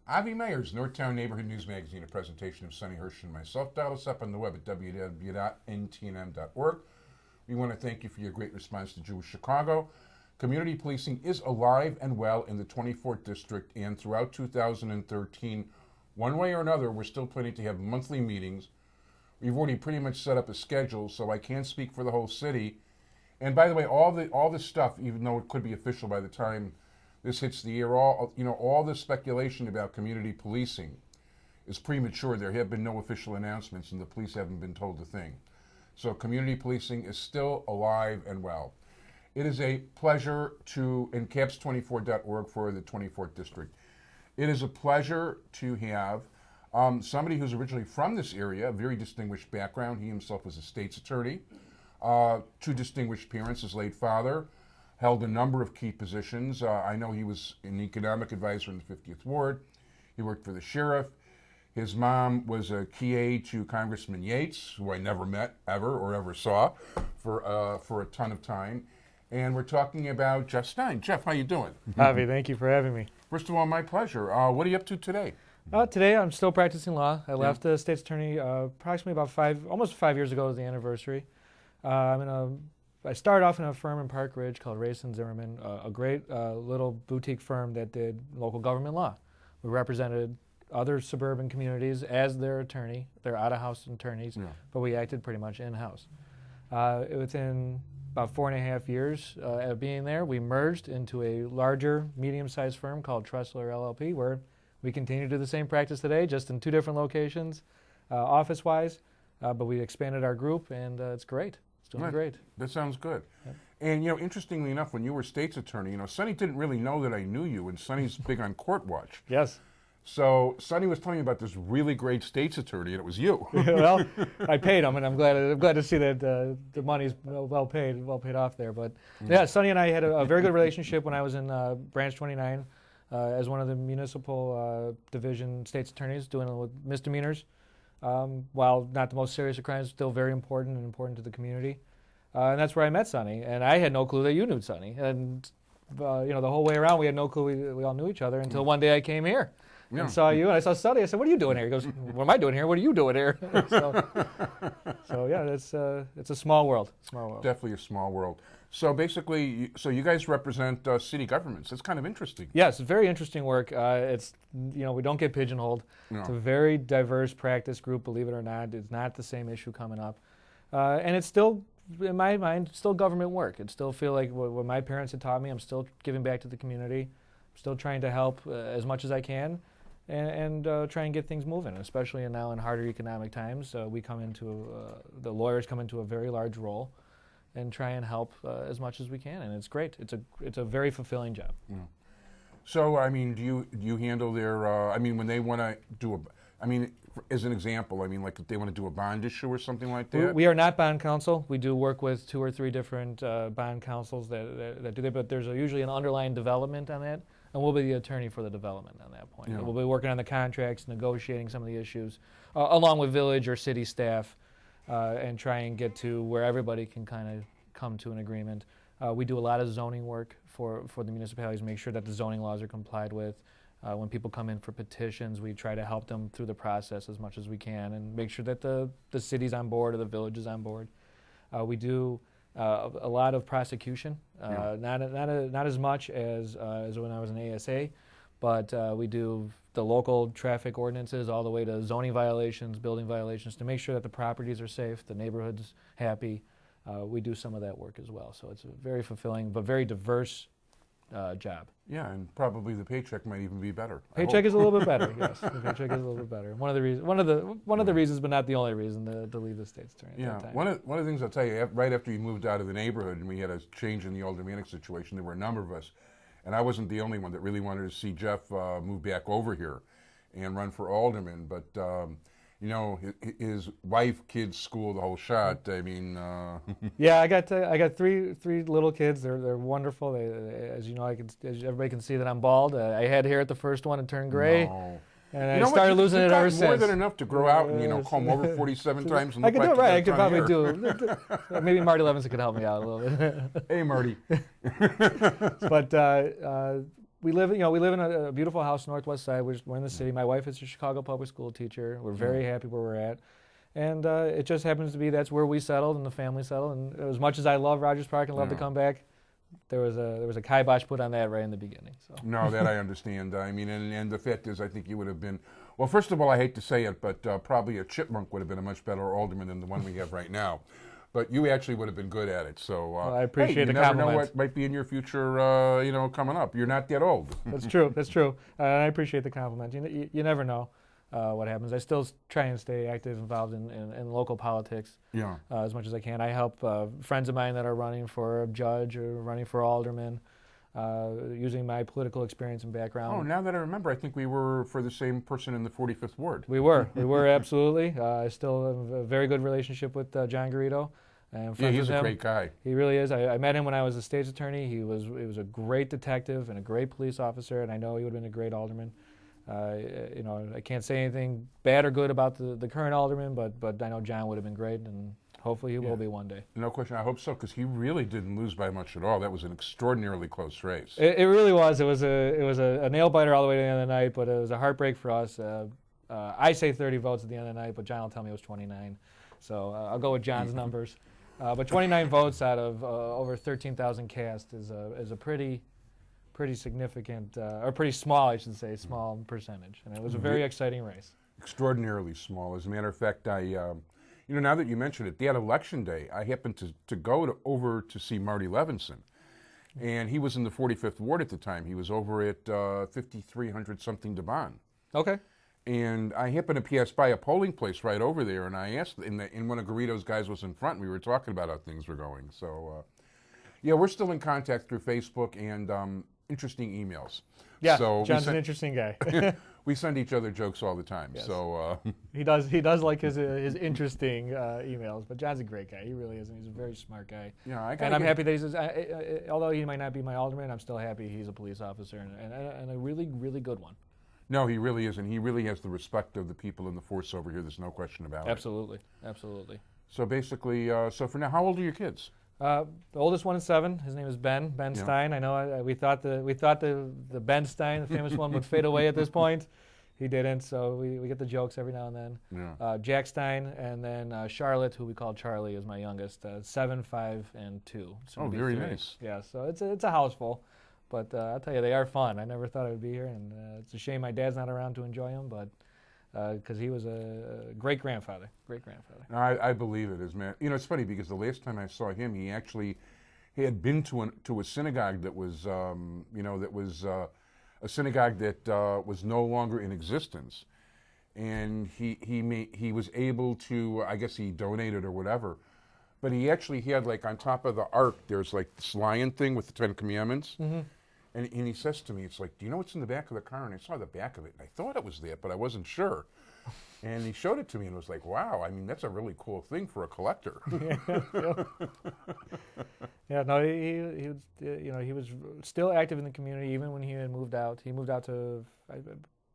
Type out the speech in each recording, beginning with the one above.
Avi Meyer's Northtown Neighborhood News Magazine, a presentation of Sonny Hirsch and myself. Dial us up on the web at www.ntnm.org. We want to thank you for your great response to Jewish Chicago. Community policing is alive and well in the 24th District, and throughout 2013, one way or another, we're still planning to have monthly meetings. We've already pretty much set up a schedule, so I can't speak for the whole city. And by the way, all this stuff, even though it could be official by the time this hits the air, all the speculation about community policing is premature. There have been no official announcements, and the police haven't been told a thing. So community policing is still alive and well. It is a pleasure to, and caps24.org for the 24th District. It is a pleasure to have somebody who's originally from this area, a very distinguished background. He himself was a state's attorney, two distinguished parents, his late father, held a number of key positions. I know he was an economic advisor in the 50th Ward. He worked for the sheriff. His mom was a key aide to Congressman Yates, who I never met ever saw for a ton of time. And we're talking about Jeff Stein. Jeff, how you doing? Avi, thank you for having me. First of all, my pleasure. What are you up to today? Today I'm still practicing law. I left the state's attorney approximately almost 5 years ago was the anniversary. I started off in a firm in Park Ridge called Race & Zimmerman, a great little boutique firm that did local government law. We represented other suburban communities as their attorney. They're out-of-house attorneys, but we acted pretty much in-house. Within about 4.5 years of being there, we merged into a larger, medium-sized firm called Tressler LLP, where we continue to do the same practice today, just in 2 different locations, office-wise. But we expanded our group, and it's great. It's doing great. That sounds good. Yep. And, interestingly enough, when you were state's attorney, Sonny didn't really know that I knew you, and Sonny's big on court watch. Yes. So Sonny was telling me about this really great state's attorney, and it was you. Well, I paid him, and I'm glad to see that the money's well paid off there. But yeah, Sonny and I had a very good relationship when I was in Branch 29 as one of the municipal division state's attorneys doing with misdemeanors. While not the most serious of crimes, still very important to the community. And that's where I met Sonny, and I had no clue that you knew Sonny. And the whole way around, we had no clue we all knew each other until one day I came here and saw you, and I saw Sonny. I said, "What are you doing here?" He goes, "What am I doing here? What are you doing here?" so yeah, it's a small world. Definitely a small world. So basically, you guys represent city governments. That's kind of interesting. Yes, it's very interesting work. We don't get pigeonholed. No. It's a very diverse practice group, believe it or not. It's not the same issue coming up. And it's still, in my mind, still government work. It still feel like what my parents had taught me. I'm still giving back to the community. I'm still trying to help as much as I can and try and get things moving, especially now in harder economic times. The lawyers come into a very large role and try and help as much as we can, and it's great. It's a very fulfilling job. Yeah. So, do you handle their? When they want to do as an example, like if they want to do a bond issue or something like that. We are not bond counsel. We do work with 2 or 3 different bond counsels that do that, but there's usually an underlying development on that, and we'll be the attorney for the development on that point. Yeah. We'll be working on the contracts, negotiating some of the issues, along with village or city staff. And try and get to where everybody can kind of come to an agreement. We do a lot of zoning work for the municipalities, make sure that the zoning laws are complied with. When people come in for petitions, we try to help them through the process as much as we can and make sure that the city's on board or the village is on board. We do a lot of prosecution, not as much as when I was in ASA, but we do the local traffic ordinances all the way to zoning violations, building violations, to make sure that the properties are safe, the neighborhood's happy. We do some of that work as well. So it's a very fulfilling but very diverse job. Yeah, and probably the paycheck might even be better. Paycheck is a little bit better, yes. The paycheck is a little bit better. One of the reasons, but not the only reason to leave the state's attorney at that time. One of the things I'll tell you, right after you moved out of the neighborhood and we had a change in the aldermanic situation, there were a number of us. And I wasn't the only one that really wanted to see Jeff move back over here and run for alderman. But, his wife, kids, school, the whole shot. Yeah, I got three little kids. They're wonderful. As everybody can see that I'm bald. I had hair at the first one and turned gray. No. And I started losing it ever since. More than enough to grow out and comb over 47 times. And I could do it right. I could probably do. Maybe Marty Levinson could help me out a little bit. Hey, Marty. But we live in a beautiful house, Northwest Side. We're in the city. My wife is a Chicago public school teacher. We're very happy where we're at. And it just happens to be that's where we settled and the family settled. And as much as I love Rogers Park and love to come back, there was a kibosh put on that right in the beginning. So. No, that I understand. I mean, and the fact is, I think you would have been, well, first of all, I hate to say it, but probably a chipmunk would have been a much better alderman than the one we have right now. But you actually would have been good at it. So well, I appreciate the compliment. You never know compliment. what might be in your future, coming up. You're not that old. That's true. That's true. I appreciate the compliment. You never know what happens. I still try and stay active, involved in local politics as much as I can. I help friends of mine that are running for a judge or running for alderman, using my political experience and background. Oh, now that I remember, I think we were for the same person in the 45th Ward. We were absolutely. I still have a very good relationship with John Garrido. Yeah, he's a great guy. He really is. I met him when I was a state's attorney. He was a great detective and a great police officer, and I know he would have been a great alderman. I can't say anything bad or good about the current alderman, but I know John would have been great, and hopefully he will be one day. No question. I hope so, because he really didn't lose by much at all. That was an extraordinarily close race. It really was. It was a nail biter all the way to the end of the night, but it was a heartbreak for us. I say 30 votes at the end of the night, but John will tell me it was 29. So I'll go with John's numbers. But 29 votes out of over 13,000 cast is a pretty significant, or pretty small, I should say, small percentage. And it was a very exciting race. Extraordinarily small. As a matter of fact, now that you mention it, that election day, I happened to go over to see Marty Levinson. And he was in the 45th Ward at the time. He was over at 5300 something Devon. Okay. And I happened to pass by a polling place right over there, and I asked, and one of Garrido's guys was in front, and we were talking about how things were going. So, we're still in contact through Facebook and interesting emails. Yeah, so John's an interesting guy. We send each other jokes all the time. Yes. So he does like his interesting emails, but John's a great guy. He really is, and he's a very smart guy. Yeah, and I'm happy that he's, although he might not be my alderman, I'm still happy he's a police officer and a really, really good one. No, he really is, and he really has the respect of the people in the force over here. There's no question about it. Absolutely. So basically, so for now, how old are your kids? The oldest one is 7. His name is Ben Stein. I know we thought the Ben Stein, the famous one, would fade away at this point. He didn't, so we get the jokes every now and then. Yeah. Jack Stein, and then Charlotte, who we call Charlie, is my youngest. 7, 5, and 2. Oh, very nice. Yeah, so it's a house full. But I'll tell you, they are fun. I never thought I would be here, and it's a shame my dad's not around to enjoy them, but because he was a great-grandfather. No, I believe it is, man. It's funny because the last time I saw him, he had been to a synagogue that was, a synagogue that was no longer in existence, and he was able to, I guess he donated or whatever, but he actually had, like, on top of the ark, there's like this lion thing with the 10 Commandments. Mm-hmm. And he says to me, it's like, do you know what's in the back of the car? And I saw the back of it, and I thought it was that, but I wasn't sure. And he showed it to me, and it was like, wow, I mean, that's a really cool thing for a collector. Yeah, no, he was still active in the community even when he had moved out. He moved out to,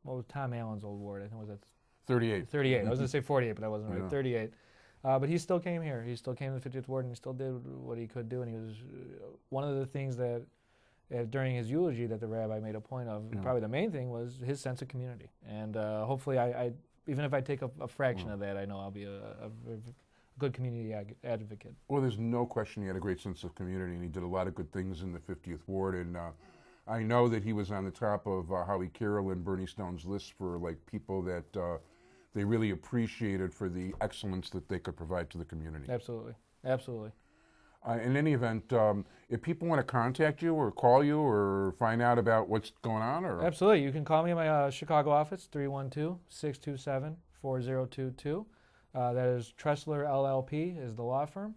what was Tom Allen's old ward? I think it was at 38. 38. I was going to say 48, but I wasn't right. 38. But he still came here. He still came to the 50th Ward, and he still did what he could do. And he was one of the things that, during his eulogy, that the rabbi made a point of, probably the main thing was his sense of community. And hopefully, I even if I take a fraction of that, I know I'll be a good community advocate. Well, there's no question he had a great sense of community, and he did a lot of good things in the 50th Ward. And I know that he was on the top of Howie Carroll and Bernie Stone's list for, like, people that they really appreciated for the excellence that they could provide to the community. Absolutely. In any event, if people want to contact you or call you or find out about what's going on, or absolutely, you can call me at my Chicago office, 312-627-4022. That is Tressler LLP is the law firm.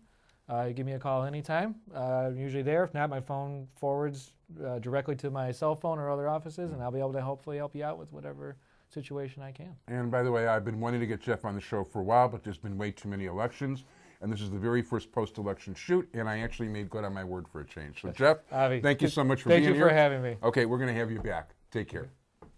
You give me a call anytime. I'm usually there. If not, my phone forwards directly to my cell phone or other offices, and I'll be able to hopefully help you out with whatever situation I can. And by the way, I've been wanting to get Jeff on the show for a while, but there's been way too many elections. And this is the very first post-election shoot, and I actually made good on my word for a change. So, Jeff, Avi, thank you so much for being here. Thank you for having me. Okay, we're going to have you back. Take care.